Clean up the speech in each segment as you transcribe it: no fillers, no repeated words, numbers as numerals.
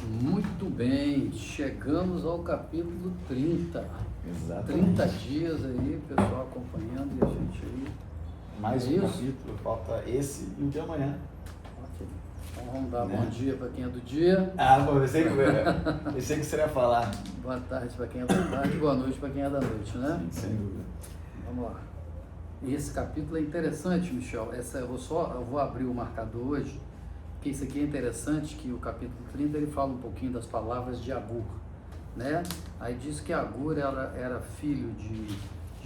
Muito bem, chegamos ao capítulo 30. Exatamente. 30 dias aí, pessoal acompanhando e a gente aí. Mais um capítulo, falta esse e o de amanhã. Ok. Então vamos dar Né? bom dia para quem é do dia. Bom, eu sei que você ia falar. Boa tarde para quem é da tarde, boa noite para quem é da noite, né? Sim, sem dúvida. Vamos lá. E esse capítulo é interessante, Michel. Eu vou abrir o marcador hoje, porque isso aqui é interessante, que o capítulo 30 ele fala um pouquinho das palavras de Agur, né? Aí diz que Agur era filho de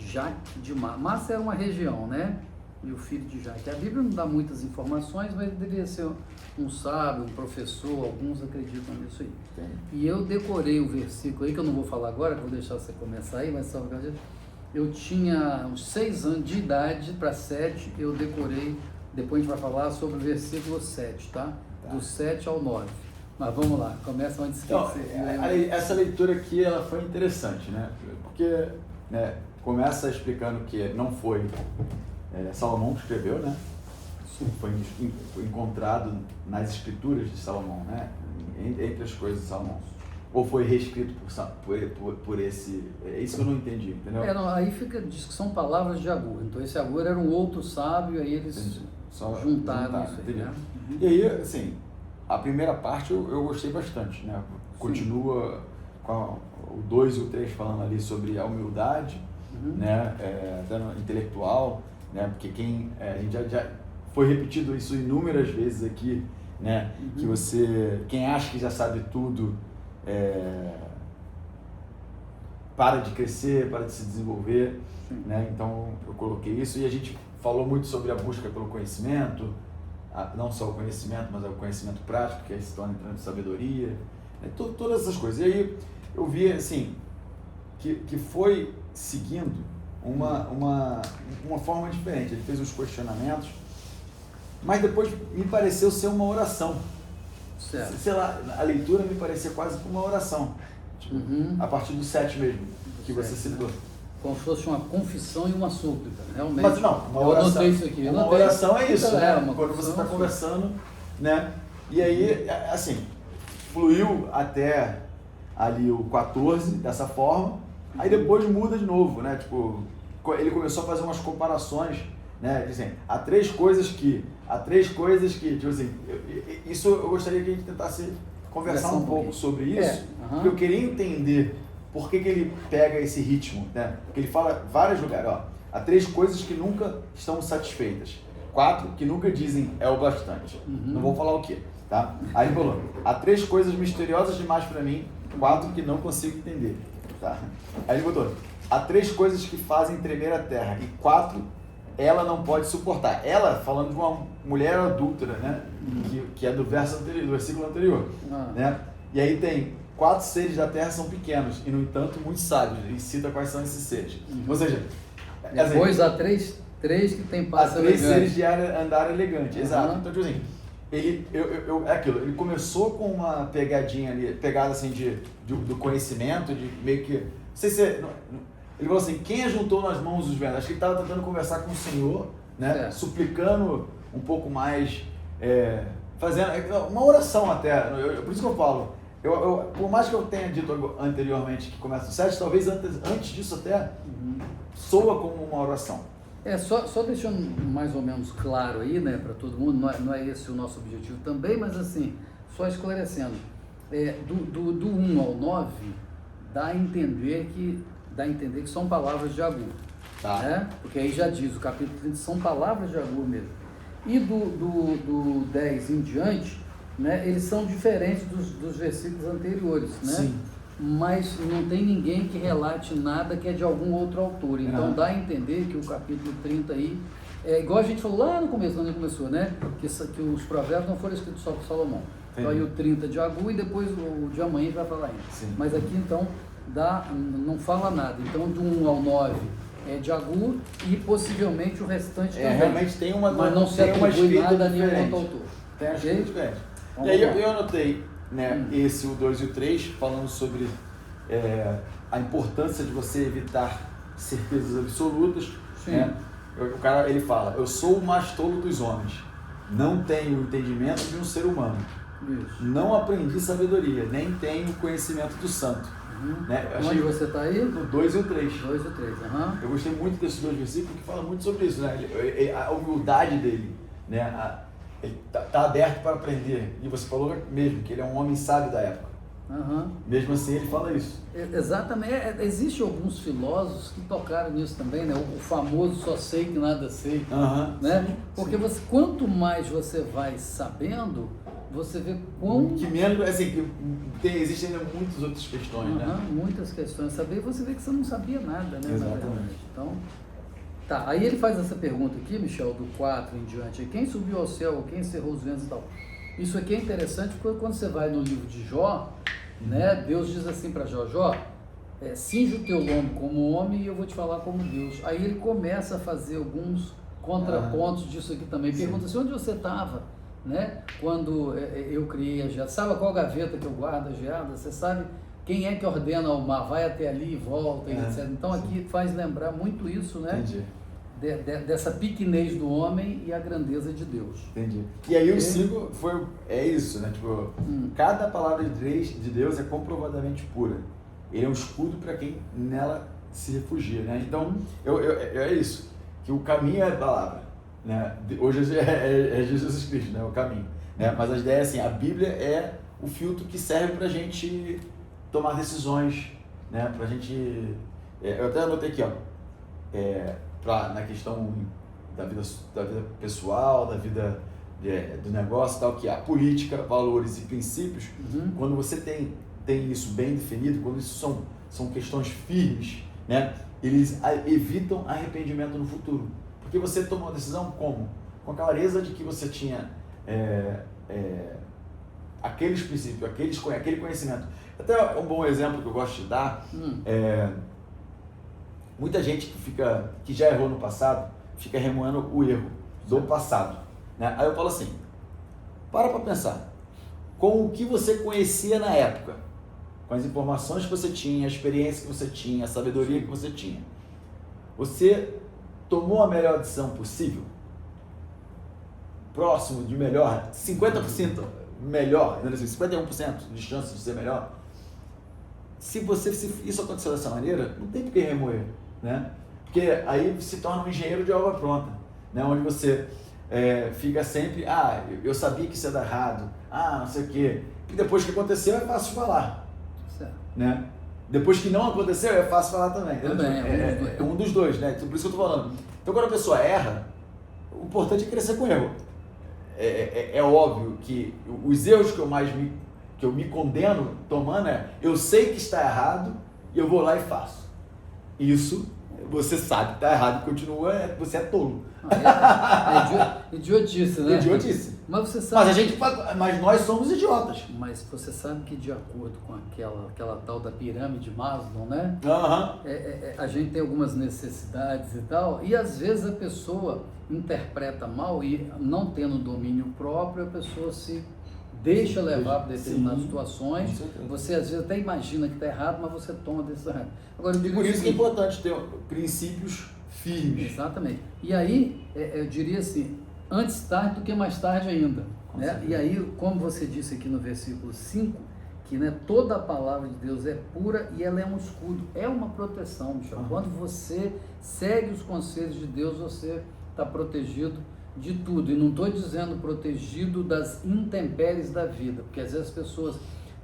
Jaque de Massa. Massa era uma região, né? E o filho de Jaque. A Bíblia não dá muitas informações, mas ele deveria ser um sábio, um professor, alguns acreditam nisso aí. Sim. E eu decorei o versículo aí, que eu não vou falar agora, que eu vou deixar você começar aí, mas só eu tinha uns 6 anos de idade para 7, eu decorei, depois a gente vai falar sobre o versículo 7, tá? Do 7 ao 9. Mas vamos lá, começa onde se Então, essa leitura aqui ela foi interessante, né? Porque começa explicando que não foi Salomão que escreveu, né? Foi encontrado nas escrituras de Salomão, né? Entre as coisas de Salomão. Ou foi reescrito por esse... É isso que eu não entendi, entendeu? Aí diz que são palavras de Agur. Então esse Agur era um outro sábio, aí eles juntaram isso aí, né? E aí, assim, a primeira parte eu gostei bastante, né? Continua com o 2 e o 3 falando ali sobre a humildade, né? Intelectual, né? Porque a gente já foi repetido isso inúmeras vezes aqui, né? Que quem acha que já sabe tudo, para de crescer, para de se desenvolver, né? Então eu coloquei isso e a gente falou muito sobre a busca pelo conhecimento, não só o conhecimento, mas o conhecimento prático, que aí se torna entrando em sabedoria, né? Todas essas coisas. E aí eu vi assim que foi seguindo uma forma diferente. Ele fez uns questionamentos, mas depois me pareceu ser uma oração. Certo. Sei lá, a leitura me parecia quase como uma oração, tipo, a partir do 7 mesmo, que você citou. Como se fosse uma confissão e uma súplica, realmente. Mas não, uma oração, eu notei isso aqui. Uma oração é isso, né? Quando você está conversando, né? E aí, assim, fluiu até ali o 14 dessa forma, aí depois muda de novo, né? Tipo, ele começou a fazer umas comparações, né? Dizendo, há três coisas que, tipo assim, isso eu gostaria que a gente tentasse conversar um pouco sobre isso, porque eu queria entender por que ele pega esse ritmo, né? Porque ele fala em vários lugares, ó, há 3 coisas que nunca estão satisfeitas, 4 que nunca dizem é o bastante, não vou falar o que, tá? Aí ele falou, há 3 coisas misteriosas demais para mim, 4 que não consigo entender, tá? Aí ele botou, há 3 coisas que fazem tremer a terra e 4 ela não pode suportar. Ela, falando de uma mulher adúltera, né? Que é do versículo anterior, né? E aí tem 4 seres da terra são pequenos e, no entanto, muito sábios. E cita quais são esses seres. Ou seja... Depois há três que tem passo elegante. Há 3 seres de andar elegante, exato. Então, tipo assim, é aquilo. Ele começou com uma pegadinha ali, pegada assim do conhecimento, de meio que... Não sei se... Ele falou assim, quem ajuntou nas mãos os ventos? Acho que ele estava tentando conversar com o Senhor, né? Suplicando um pouco mais, fazendo uma oração até. Por isso que eu falo, por mais que eu tenha dito anteriormente que começa o 7, talvez antes disso até soa como uma oração. Só deixando mais ou menos claro aí, né, para todo mundo, não é esse o nosso objetivo também, mas assim, só esclarecendo, do 1 ao 9, dá a entender que são palavras de Agur, né? Porque aí já diz, o capítulo 30 são palavras de Agur mesmo. E do 10 em diante, né, eles são diferentes dos versículos anteriores, né? Sim. Mas não tem ninguém que relate nada que é de algum outro autor. Então dá a entender que o capítulo 30 aí, igual a gente falou lá no começo, quando ele começou, né? Que os provérbios não foram escritos só por Salomão. Então aí o 30 de Agur e depois o de amanhã a gente vai falar ainda. Sim. Mas aqui então não fala nada. Então do 1 ao 9 é de Agur e possivelmente o restante também. Realmente tem mas não se atribui nada a nenhum outro autor. Tem a escrita diferente. E aí eu anotei, né, esse, o 2 e o 3, falando sobre a importância de você evitar certezas absolutas. Né? Ele fala, eu sou o mais tolo dos homens, não tenho o entendimento de um ser humano. Isso. Não aprendi sabedoria, nem tenho conhecimento do santo. Né? Eu Onde você está aí? No 2 e o 3. 2 e 3, Eu gostei muito desses dois versículos que falam muito sobre isso, né? A humildade dele, né? Ele tá aberto para aprender. E você falou mesmo que ele é um homem sábio da época. Mesmo assim, ele fala isso. Exatamente. Existem alguns filósofos que tocaram nisso também, né? O famoso só sei que nada sei. Né? Sim, porque sim. Quanto mais você vai sabendo, você vê quão... Que menos, assim, existem ainda muitas outras questões, né? Muitas questões a saber, e você vê que você não sabia nada, né? Exatamente. Então, tá. Aí ele faz essa pergunta aqui, Michel, do 4 em diante. Quem subiu ao céu? Quem encerrou os ventos e tal? Isso aqui é interessante porque quando você vai no livro de Jó, né? Deus diz assim para Jó, cinge o teu lombo como homem e eu vou te falar como Deus. Aí ele começa a fazer alguns contrapontos disso aqui também. Pergunta assim, onde você estava, né? Quando eu criei a geada? Sabe qual gaveta que eu guardo a geada? Você sabe quem é que ordena o mar? Vai até ali e volta, etc. Então aqui faz lembrar muito isso, né? Entendi. Dessa pequenez do homem e a grandeza de Deus. Entendi. E aí o 5 é isso, né? Tipo, cada palavra de Deus é comprovadamente pura. Ele é um escudo para quem nela se refugia, né? Então, é isso. Que o caminho é a palavra, né? Hoje é Jesus Cristo, né? O caminho. Né? Mas a ideia é assim, a Bíblia é o filtro que serve para a gente tomar decisões, né? Pra gente... eu até anotei aqui, ó. Na questão da vida pessoal, da vida do negócio e tal, que a política, valores e princípios, quando você tem isso bem definido, quando isso são questões firmes, né, eles evitam arrependimento no futuro. Porque você tomou uma decisão como? Com a clareza de que você tinha aqueles princípios, aquele conhecimento. Até um bom exemplo que eu gosto de dar muita gente que já errou no passado, fica remoendo o erro do passado, né? Aí eu falo assim, para pensar, com o que você conhecia na época, com as informações que você tinha, a experiência que você tinha, a sabedoria que você tinha, você tomou a melhor decisão possível? Próximo de melhor, 50% melhor, 51% de chance de ser melhor? Se isso aconteceu dessa maneira, não tem por que remoer, né? Porque aí se torna um engenheiro de obra pronta, né? Onde você fica sempre, eu sabia que isso ia dar errado, não sei o quê. E depois que aconteceu é fácil falar, certo, né? Depois que não aconteceu é fácil falar também. É um dos dois, né? Por isso que eu tô falando. Então quando a pessoa erra, o importante é crescer com erro. É óbvio que os erros que eu me condeno tomando eu sei que está errado e eu vou lá e faço. Isso, você sabe que está errado e continua, você é tolo. Idiotice, né? Idiotice. Mas você sabe... Mas nós somos idiotas. Mas você sabe que de acordo com aquela tal da pirâmide de Maslow, né? A gente tem algumas necessidades e tal, e às vezes a pessoa interpreta mal e não tendo domínio próprio, a pessoa se deixa levar por determinadas situações. Você às vezes até imagina que está errado, mas você toma a decisão errada. Agora, e por isso que é importante ter princípios firmes. Exatamente. E aí, eu diria assim, antes tarde do que mais tarde ainda. Né? E aí, como você disse aqui no versículo 5, que toda a palavra de Deus é pura e ela é um escudo, é uma proteção, Michel. Quando você segue os conselhos de Deus, você está protegido de tudo. E não estou dizendo protegido das intempéries da vida, porque às vezes as pessoas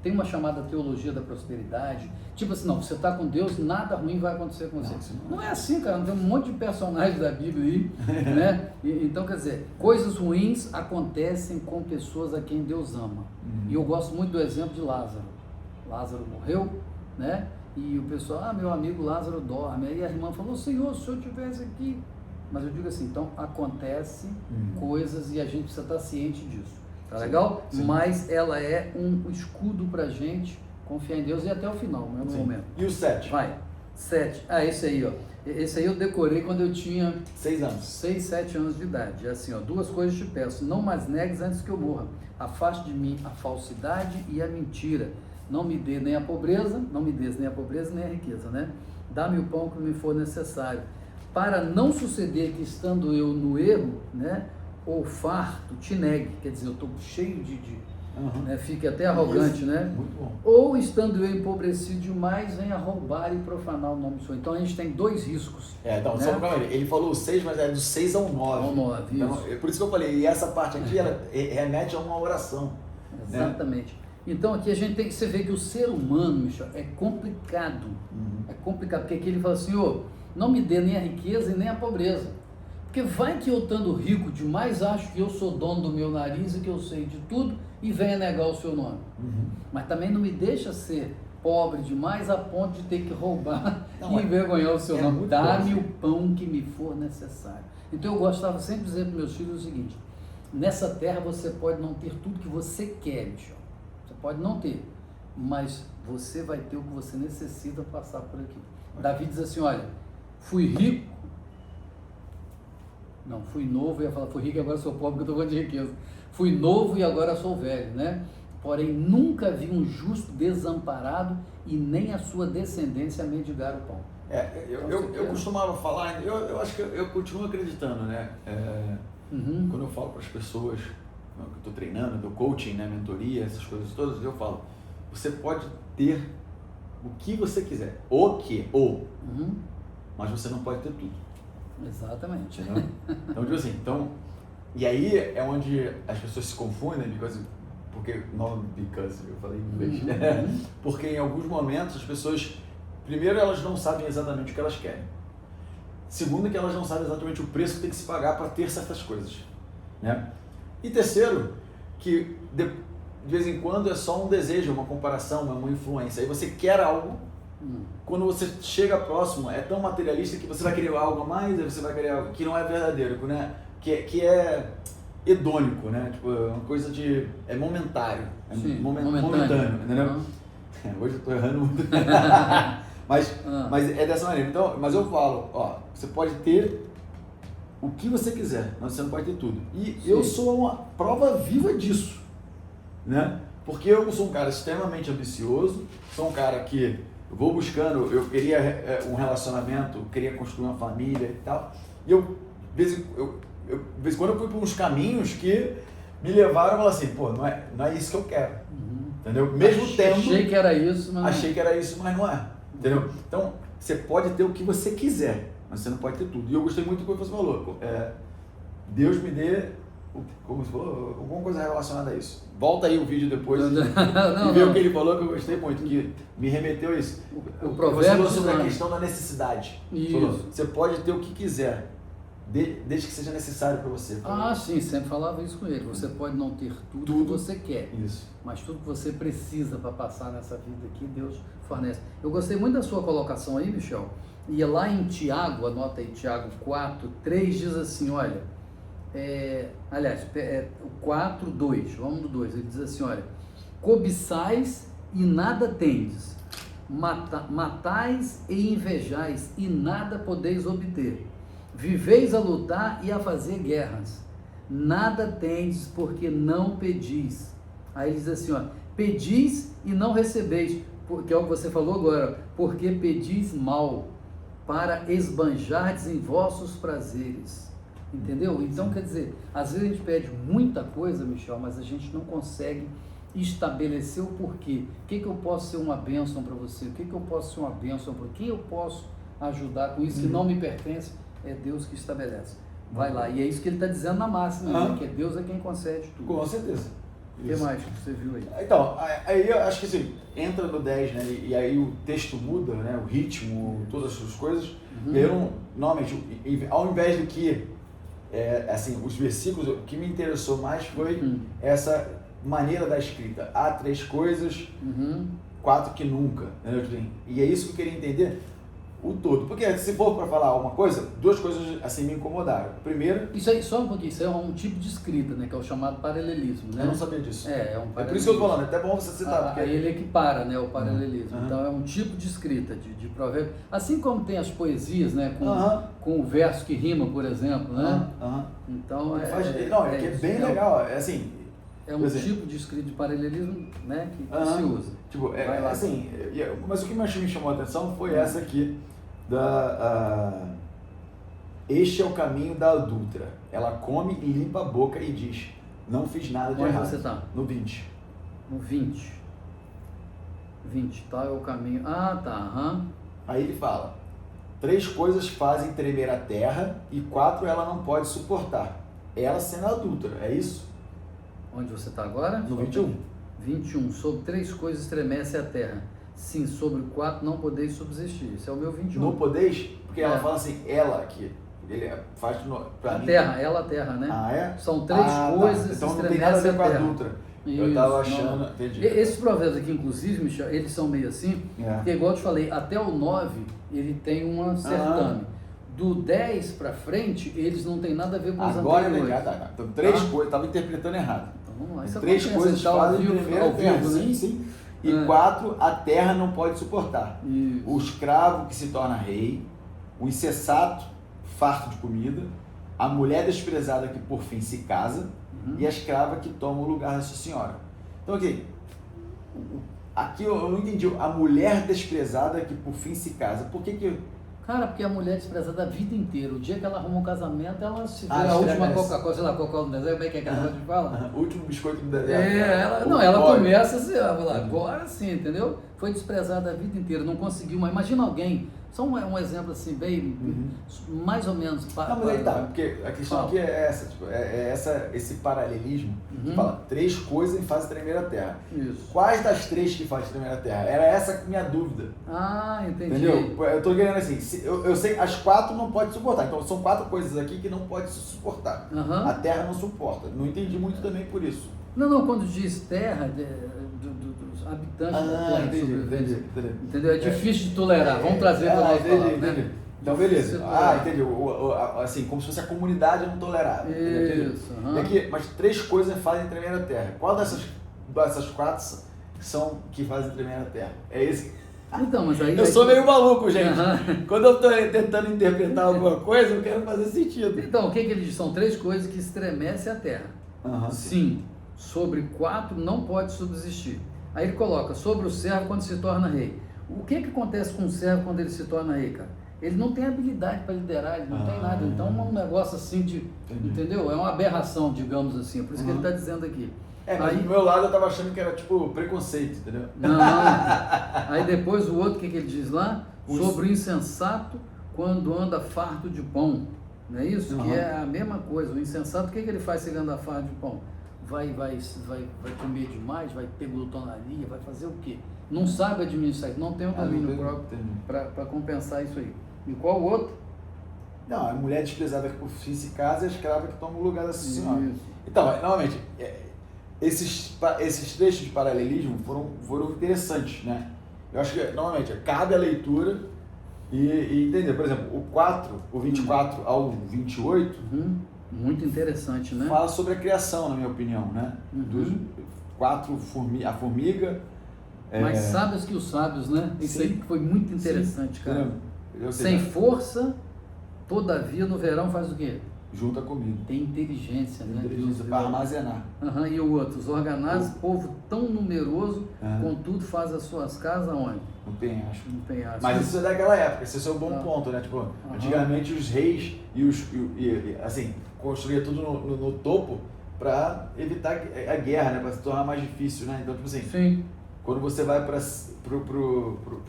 têm uma chamada teologia da prosperidade, tipo assim, não, você está com Deus, nada ruim vai acontecer com você. Não é assim, cara, tem um monte de personagens da Bíblia aí, né? Então, quer dizer, coisas ruins acontecem com pessoas a quem Deus ama. E eu gosto muito do exemplo de Lázaro. Lázaro morreu, né? E o pessoal, meu amigo Lázaro dorme. Aí a irmã falou, Senhor, se eu estivesse aqui... Mas eu digo assim, então acontece coisas e a gente precisa estar ciente disso, tá legal? Sim. Mas ela é um escudo pra gente confiar em Deus e até o final, no mesmo momento. E o 7? Vai, 7. Esse aí, ó. Esse aí eu decorei quando eu tinha 6 anos. 6, 7 anos de idade. É assim, ó, 2 coisas te peço, não mais negues antes que eu morra. Afaste de mim a falsidade e a mentira. Não me dê nem a pobreza, não me des nem a pobreza nem a riqueza, né? Dá-me o pão que me for necessário. Para não suceder que estando eu no erro, né, ou farto, te negue, quer dizer, eu estou cheio de né? Fique até arrogante, né? Muito bom. Ou estando eu empobrecido demais, venha roubar e profanar o nome do Senhor. Então a gente tem dois riscos. Então, né? só pra ele falou o 6, mas é do 6 ao 9. Ao 9, então, isso. por isso que eu falei, e essa parte aqui, ela remete a uma oração. Exatamente. Né? Então aqui a gente tem que, você vê que o ser humano, Michel, é complicado. É complicado, porque aqui ele fala assim, não me dê nem a riqueza e nem a pobreza. Porque vai que eu estando rico demais, acho que eu sou dono do meu nariz e que eu sei de tudo e venha negar o seu nome. Mas também não me deixa ser pobre demais a ponto de ter que roubar e envergonhar o seu nome. Dá-me o pão que me for necessário. Então eu gostava sempre de dizer para meus filhos o seguinte, nessa terra você pode não ter tudo que você quer, Michel. Você pode não ter, mas você vai ter o que você necessita passar por aqui. Davi diz assim, olha, fui rico, não, fui novo, eu ia falar, fui rico e agora sou pobre, porque eu estou falando de riqueza. Fui novo e agora sou velho, né? Porém, nunca vi um justo desamparado e nem a sua descendência mendigar o pão. Eu costumava falar, eu acho que eu continuo acreditando, né? Quando eu falo para as pessoas que eu estou treinando, do coaching, né, mentoria, essas coisas todas, eu falo, você pode ter o que você quiser, mas você não pode ter tudo. Exatamente. Entendeu? Então, tipo assim, e aí é onde as pessoas se confundem, eu falei em inglês, porque em alguns momentos as pessoas, primeiro, elas não sabem exatamente o que elas querem, segundo, que elas não sabem exatamente o preço que tem que se pagar para ter certas coisas, né? E terceiro, que de vez em quando é só um desejo, uma comparação, uma influência, aí você quer algo, quando você chega próximo, é tão materialista que você vai querer algo a mais, aí você vai querer algo que não é verdadeiro, né? Que é hedônico, né? Tipo, uma coisa é momentário, momentâneo, entendeu? Hoje eu tô errando muito. mas é dessa maneira. Então, mas eu falo, você pode ter o que você quiser, mas você não pode ter tudo. E eu sou uma prova viva disso, né? Porque eu sou um cara extremamente ambicioso, sou um cara que vou buscando, eu queria um relacionamento, queria construir uma família e tal, e de vez em quando eu fui por uns caminhos que me levaram a falar assim, não é isso que eu quero, entendeu? Mesmo achei que era isso, mas não é, entendeu? Então, você pode ter o que você quiser, mas você não pode ter tudo. E eu gostei muito do que você falou, Deus me dê, como você falou, alguma coisa relacionada a isso. Volta aí o vídeo depois e vê o que ele falou, que eu gostei muito, que me remeteu a isso. O provérbio falou sobre a questão da necessidade. Isso. Falou, você pode ter o que quiser, desde que seja necessário para você. Sim, sempre falava isso com ele. Você pode não ter tudo que você quer, mas tudo que você precisa para passar nessa vida aqui, Deus fornece. Eu gostei muito da sua colocação aí, Michel. E lá em Tiago, anota aí, Tiago 4:3, diz assim, olha, o 4:2, vamos do 2, ele diz assim, olha, cobiçais e nada tendes, matais e invejais e nada podeis obter, viveis a lutar e a fazer guerras, nada tendes porque não pedis. Aí ele diz assim, pedis e não recebeis, porque é o que você falou agora, porque pedis mal, para esbanjardes em vossos prazeres. Entendeu? Então, quer dizer, às vezes a gente pede muita coisa, Michel, mas a gente não consegue estabelecer o porquê. O que eu posso ser uma bênção para você? O que eu posso ser uma bênção para quem eu posso ajudar com isso que não me pertence? É Deus que estabelece. Vai lá. E é isso que ele está dizendo na máxima, né? Que Deus é quem concede tudo. Com certeza. O que mais que você viu aí? Então, aí eu acho que assim, entra no 10, né? E aí o texto muda, né? O ritmo, todas essas coisas. E aí normalmente, ao invés do que assim, os versículos, o que me interessou mais foi essa maneira da escrita. Há 3 coisas, 4 que nunca. Entendeu? E é isso que eu queria entender, o todo. Porque se for para falar alguma coisa, 2 coisas assim me incomodaram. Primeiro... Isso aí, só um pouquinho, isso é um tipo de escrita, né? Que é o chamado paralelismo, né? Eu não sabia disso. É um paralelismo. É por isso que eu tô falando, é até bom você citar. Porque aí ele equipara, né, o paralelismo. Então é um tipo de escrita, de provérbio. Assim como tem as poesias, né? Com o verso que rima, por exemplo, né? Então é bem legal, é assim... É um tipo de escrita de paralelismo, né, que se usa. Tipo, assim, mas o que mais me chamou a atenção foi essa aqui, este é o caminho da adúltera. Ela come e limpa a boca e diz, não fiz nada de errado. Onde você está? No 20. No 20. 20, tal é o caminho. Ah, tá, aham. Aí ele fala: 3 coisas fazem tremer a terra e 4 ela não pode suportar. Ela sendo adúltera, é isso? Onde você está agora? No 21. 21. Sobre 3 coisas estremece a terra. Sim, sobre 4 não podeis subsistir. Esse é o meu 21. Não podeis? Porque ela fala assim, ela aqui. Ele faz pra a mim. terra, ela a terra, né? Ah, é? São 3 coisas que então não tem nada a ver com a terra. adúltera. Isso, Eu tava achando. Entendi. Esses provérbios aqui, inclusive, Michel, eles são meio assim, porque igual eu te falei, até o 9 ele tem uma certame. Do 10 para frente, eles não tem nada a ver com os anteriores. Agora, tá. Então, 3 coisas, estava interpretando errado. Então, vamos lá. Isso 3 coisas fazem tremer a terra, né? sim. E 4, a terra não pode suportar. Isso. O escravo que se torna rei, o insensato, farto de comida, a mulher desprezada que por fim se casa, e a escrava que toma o lugar da sua senhora. Então aqui eu não entendi, a mulher desprezada que por fim se casa, por que... Cara, porque a mulher é desprezada a vida inteira. O dia que ela arruma um casamento, ela se vê a estremece. última Coca-Cola, sei lá, Coca-Cola no deserto, como é que a gente fala? O último biscoito do deserto. Ela começa assim, agora sim, entendeu? Foi desprezada a vida inteira, não conseguiu, mas imagina alguém, só um exemplo assim, bem, mais ou menos. Não, mas aí tá, porque a questão aqui é essa, tipo, esse paralelismo, que fala 3 coisas fazem tremer a terra. Isso. Quais das 3 que fazem tremer a terra? Era essa a minha dúvida. Ah, entendi. Entendeu? Eu tô querendo assim, eu sei, as 4 não pode suportar, então são 4 coisas aqui que não pode suportar. A terra não suporta, não entendi muito também por isso. Não, quando diz terra, dos habitantes da terra, entendi. Entendeu? É difícil de tolerar, vamos trazer para nós falar, né? Então, beleza. Entendi. Assim, como se fosse a comunidade não tolerável. Isso. E aqui, mas 3 coisas fazem tremer a terra. Qual dessas 4 são que fazem tremer a terra? É esse. Então, mas aí... Eu sou meio maluco, gente. Quando eu estou tentando interpretar alguma coisa, eu quero fazer sentido. Então, o que ele diz? São 3 coisas que estremecem a terra. Sim, sobre 4 não pode subsistir. Aí ele coloca, sobre o servo quando se torna rei. O que acontece com o servo quando ele se torna rei, cara? Ele não tem habilidade para liderar, ele não tem nada. Então é um negócio assim de... Entendeu? É uma aberração, digamos assim. Por isso que ele está dizendo aqui. Mas aí, do meu lado eu tava achando que era tipo preconceito, entendeu? Não. Aí depois o outro, o que ele diz lá? Sobre o insensato quando anda farto de pão. Não é isso? Que é a mesma coisa. O insensato, o que ele faz se ele anda farto de pão? Vai comer demais, vai ter glutonaria, vai fazer o quê? Não sabe administrar isso, não tem o domínio próprio para compensar isso aí. E qual o outro? Não, a mulher desprezada que por fim se casa e a escrava que toma o lugar da senhora. Então, novamente, esses trechos de paralelismo foram interessantes, né? Eu acho que, novamente, cabe a leitura e entender. Por exemplo, o 24 ao 28... Muito interessante, né? Fala sobre a criação, na minha opinião, né? Dos 4, a formiga... Mais sábios que os sábios, né? Isso aí foi muito interessante, cara. Sem força, todavia no verão faz o quê? Junta comida. Tem inteligência, né? Inteligência para armazenar. E o outro, os organazes, povo tão numeroso, contudo faz as suas casas onde? No penhasco. No penhasco. Mas isso é daquela época, esse é o bom ponto, né? Tipo, antigamente os reis assim, construía tudo no topo para evitar a guerra, né? Para se tornar mais difícil, né? Então, tipo assim, sim. Quando você vai para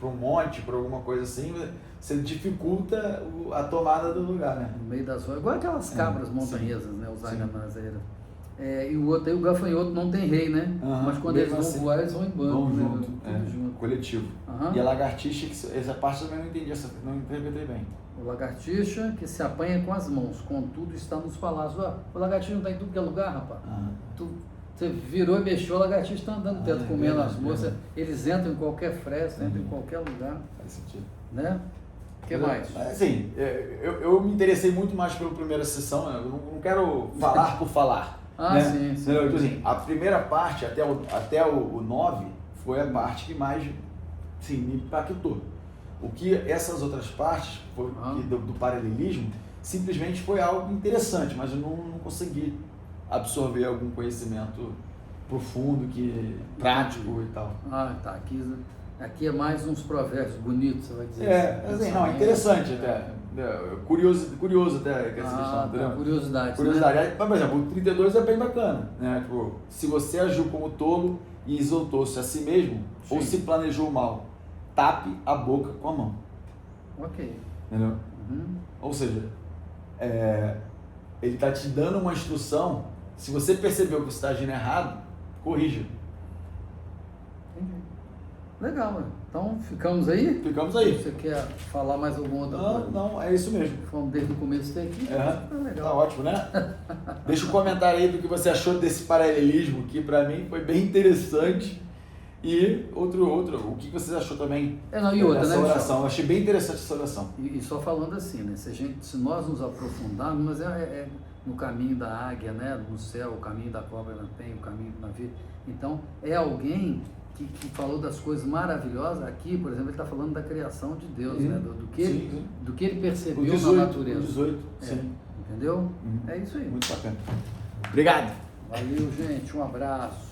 um monte, para alguma coisa assim, você dificulta a tomada do lugar, né? No meio das ruas, igual aquelas cabras montanhesas, né? Os arganazeiras. E o outro aí, o gafanhoto não tem rei, né? Mas quando eles vão voar, eles vão em bando. Vão né? junto, junto. Coletivo. E a lagartixa, essa parte também eu não entendi, não interpretei bem. O lagartixa que se apanha com as mãos, contudo está nos palácios. O lagartixa não está em tudo que é lugar, rapaz. Você virou e mexeu, o lagartixa está andando no teto, comendo as moças. Eles entram em qualquer fresta, entram em qualquer lugar. Faz sentido. Né? O que mais? Assim, eu me interessei muito mais pela primeira sessão, né? Eu não quero falar por falar. Né? Sim. Então, assim, a primeira parte, até o 9, foi a parte que mais me impactou. O que essas outras partes do paralelismo simplesmente foi algo interessante, mas eu não consegui absorver algum conhecimento profundo, prático e tal. Tá. Aqui é mais uns provérbios bonitos, você vai dizer. Assim, não, é interessante até. curioso até essa questão, entendeu? Curiosidade. Curiosidade. Né? Aí, mas, por exemplo, o 32 é bem bacana, né? Tipo, se você agiu como tolo e exaltou-se a si mesmo, Sim. ou se planejou mal, tape a boca com a mão. Ok. Entendeu? Uhum. Ou seja, ele está te dando uma instrução, se você percebeu que você está agindo errado, corrija. Entendi. Legal, mano. Então ficamos aí? Ficamos aí. Você quer falar mais alguma outra coisa? Não, é isso mesmo. Fomos desde o começo até aqui. Tá legal. Tá ótimo, né? Deixa um comentário aí do que você achou desse paralelismo, que pra mim foi bem interessante. E o que você achou também E outra, dessa né, oração? Michel? Eu achei bem interessante essa oração. E só falando assim, né? Se nós nos aprofundarmos, mas é no caminho da águia, né? No céu, o caminho da cobra não tem, o caminho do navio. Então, é alguém que falou das coisas maravilhosas. Aqui, por exemplo, ele está falando da criação de Deus, né? Do que ele percebeu 18, na natureza. 18, sim. Entendeu? É isso aí. Muito bacana. Obrigado. Valeu, gente. Um abraço.